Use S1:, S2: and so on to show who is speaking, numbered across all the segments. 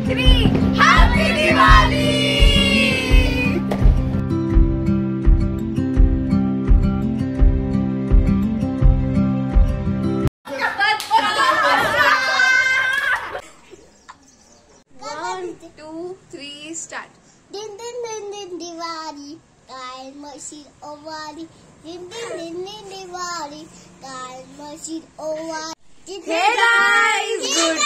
S1: 3. Happy Diwali! Start.
S2: Din din din din Diwali, Kyle Masjid Owali. Din din din din Diwali, Kyle Masjid Owali.
S1: Hey guys, good.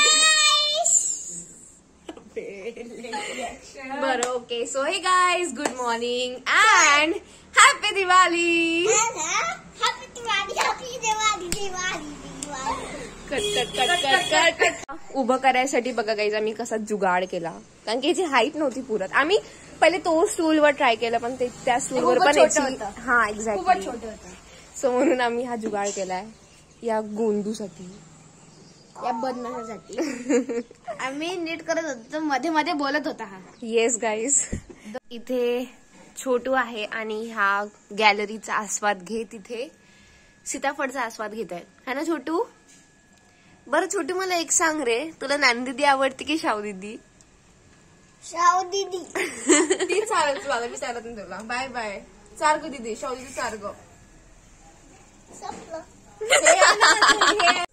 S1: But okay, so hey guys, good morning and happy Diwali.
S2: Happy Diwali, happy Diwali, Diwali, Diwali.
S1: Cut. उभं करायसाठी बघा guys आम्ही कसा जुगाड केला, कारण की याची height नव्हती पुरत. आम्ही पहिले तो स्टूलवर ट्राय केला पण ते त्या स्टूलवर पण हा एक्झॅक्टली. सो म्हणून आम्ही हा जुगाड केलाय या गोंदूसाठी,
S2: या बदमाशासाठी. आम्ही नीट करत होतो, मध्ये मध्ये बोलत होता हा.
S1: येस गाईज, इथे छोटू आहे आणि हा गॅलरीचा आस्वाद घेत इथे सीताफळचा आस्वाद घेत आहे, है ना छोटू? बरं छोटू मला एक सांग रे, तुला नानदीदी आवडते की शाव दीदी?
S2: शाव दीदी.
S1: ती चालत तुला, मी चालत नाही तुला. Bye bye. चार गो दीदी, शाव दीदी चार गो.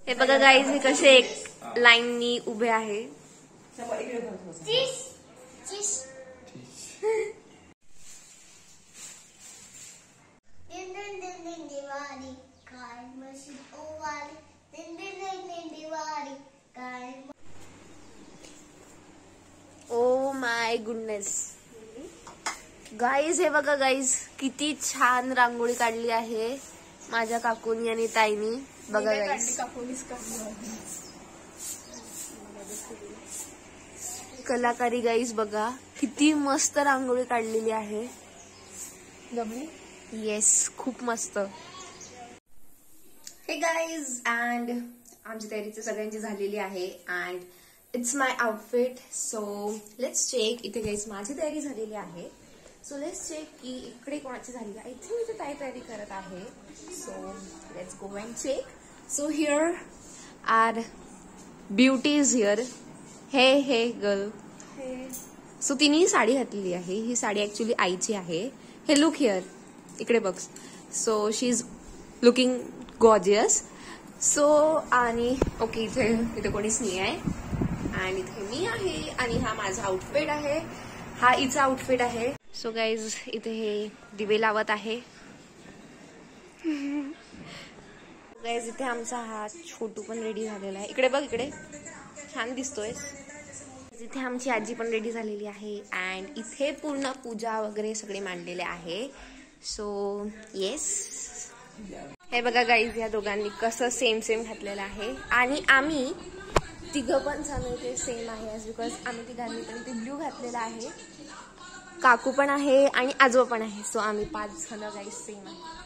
S1: हे बघा गाईज, हे कसे एक लाईननी उभे आहे.
S2: दिवाळी काय मशीद ओवाली. दिवाळी काय.
S1: ओ माय गुडनेस गाईज, हे बघा गाईज किती छान रांगोळी काढली आहे माझ्या काकूनी आणि ताईनी. बघा गाईज, कलाकारी गाईज बघा किती मस्त रांगोळी काढलेली आहे. येस, खूप मस्त. हे गाईज, अँड आमची तयारी सगळ्यांची झालेली आहे and it's my outfit. So let's check. इथे गाईज माझी तयारी झालेली आहे. सो लेट्स चेक की इकडे कोणाची झालेली आहे. इथे इथे तयारी करत आहे. So let's go and check. So here are beauty is here. Hey girl. So तिने साडी घातलेली आहे. ही साडी ऍक्च्युली आईची आहे. हे लुक हिअर, इकडे बघ. So she is looking gorgeous. So आणि ओके, इथे कोणीच नाही आहे आणि इथे मी आहे आणि हा माझा आउटफिट आहे, हा हिचा आउटफिट आहे. सो गाईज, इथे हे दिवे लावत आहे. गाईज, इथे आमचा हा छोटू पण रेडी झालेला आहे. इकडे बघ, इकडे छान दिसतोय. इथे आमची आजी पण रेडी झालेली आहे अँड इथे पूर्ण पूजा वगैरे सगळे मांडलेले आहे. सो येस, हे बघा गाईज, या दोघांनी कसं सेम घातलेलं आहे आणि आम्ही तिघं पण इथे सेम आहे. बिकॉज आम्ही तिघांनी पण इथे ब्ल्यू घातलेला आहे. काकू पण आहे आणि आजोबा पण आहे. सो आम्ही 5 जण गाईज सेम आहे.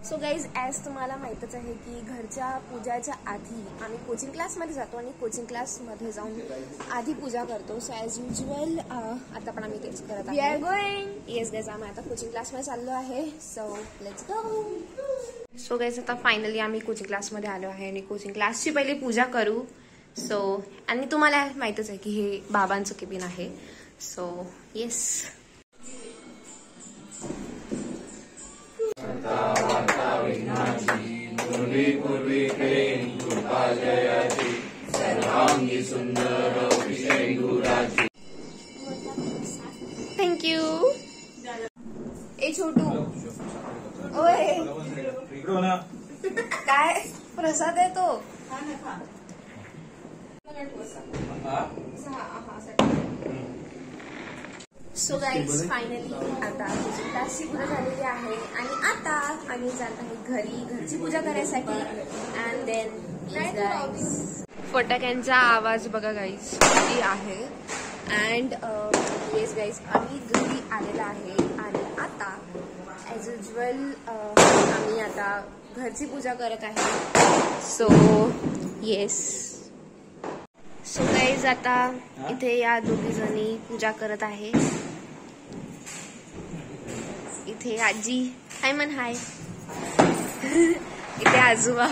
S1: सो गाईज, ॲज तुम्हाला माहीतच आहे की घरच्या पूजाच्या आधी आम्ही कोचिंग क्लासमध्ये जातो आणि कोचिंग क्लासमध्ये जाऊन आधी पूजा करतो. सो ॲज युज्युअल आता पण आम्ही तेच करत आहोत. येस गाईज, आम्ही आता कोचिंग क्लासमध्ये चाललो आहे. So let's go. So guys, आता फायनली आम्ही कोचिंग क्लासमध्ये आलो आहे आणि कोचिंग क्लासची पहिली पूजा करू. सो आणि तुम्हाला माहीतच आहे की हे बाबांचं केबिन आहे. So yes. थँक्यू. ए छोटू, ओय काय प्रसाद आहे तो? सो गाईज, फायनली आता क्लासची पूजा झालेली आहे आणि आता आम्ही जात आहे घरची पूजा करायसाठी. अँड देन फटाक्यांचा आवाज बघा गाईज किती आहे. अँड येस गाईज, आम्ही घरी आलेला आहे आणि आता ॲज युज्युअल आम्ही आता घरची पूजा करत आहे. So yes. सो गाईज, आता इथे या दोघी जणी पूजा करत आहे. इथे आजी, हाय मन, हाय. इथे आजोबा,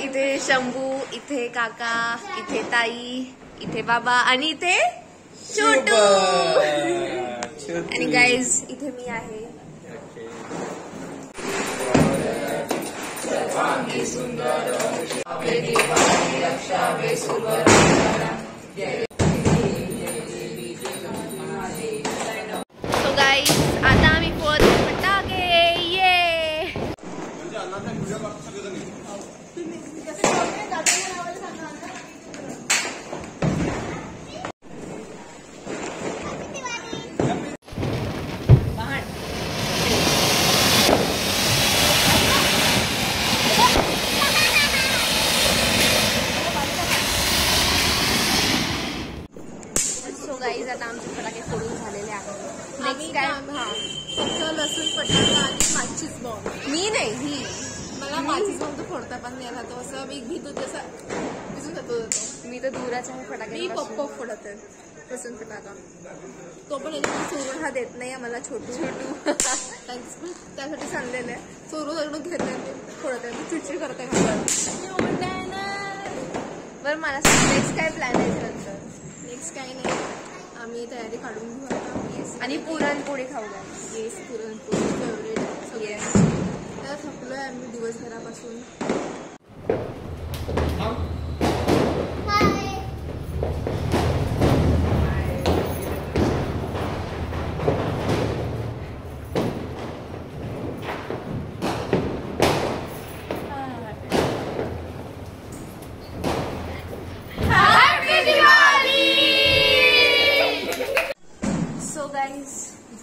S1: इथे शंभू, इथे काका, इथे ताई, इथे बाबा आणि इथे छोटू. आणि गाईज इथे मी आहे. सो गाईज आता आम्ही फोडतो फटाके. ये गाईज आता आमचे फटाके फोडून झालेले आहेत. नेक्स्ट टाइम
S3: फक्त लसूण फटाका आणि माचीस बॉम्ब.
S1: मी नाही ही
S3: मला माचीस बॉम्ब तर फोडता पण नाही आला. तो असं मी भीत होते असं भिजून जातो.
S1: मी तर दूरच आहे फटाके.
S3: मी पप्पा फोडत आहे लसूण फटाका. तो पण याच्यामध्ये चोरून हा देत नाही आम्हाला. छोटू त्यासाठी सांगलेलं आहे. चोरून घेत आहे ते फोडत आहे. चिडचिड करत आहे.
S1: बरं मला नेक्स्ट काय प्लॅन आहे नंतर?
S3: नेक्स्ट काही नाही. आम्ही तयारी काढून घेऊ आता.
S1: आणि पुरणपोळी खाऊया.
S3: येस पुरणपोळी फेवरेट सगळे. तर थकलोय आम्ही दिवसभरापासून.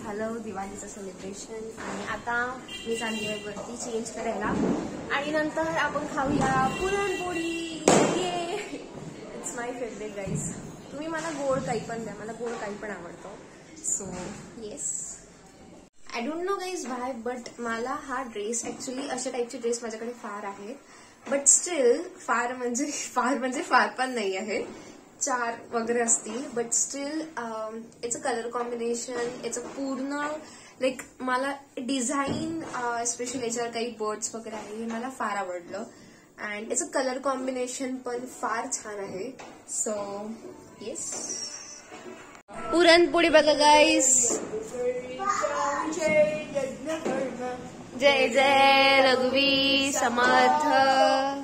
S1: झालं दिवाळीचं सेलिब्रेशन. आणि आता मी चालली आहे वरती चेंज करायला. आणि नंतर आपण खाऊया पुरणपोळी. It's my favourite guys. तुम्ही मला गोड काही पण द्या. मला गोड काही पण आवडतं. So yes I don't know guys Y but मला हा ड्रेस ऍक्च्युली अशा टाईपचे ड्रेस माझ्याकडे फार आहेत. बट स्टील फार म्हणजे फार पण नाही आहे. 4 वगैरे असतील. बट स्टील याचं कलर कॉम्बिनेशन याचं पूर्ण लाईक मला डिझाईन स्पेशल याच्यावर काही बर्ड्स वगैरे आहे हे मला फार आवडलं. अँड याचं कलर कॉम्बिनेशन पण फार छान आहे. सो येस पुरणपोळी बघा गाईस. जय जय रघुवीर समर्थ.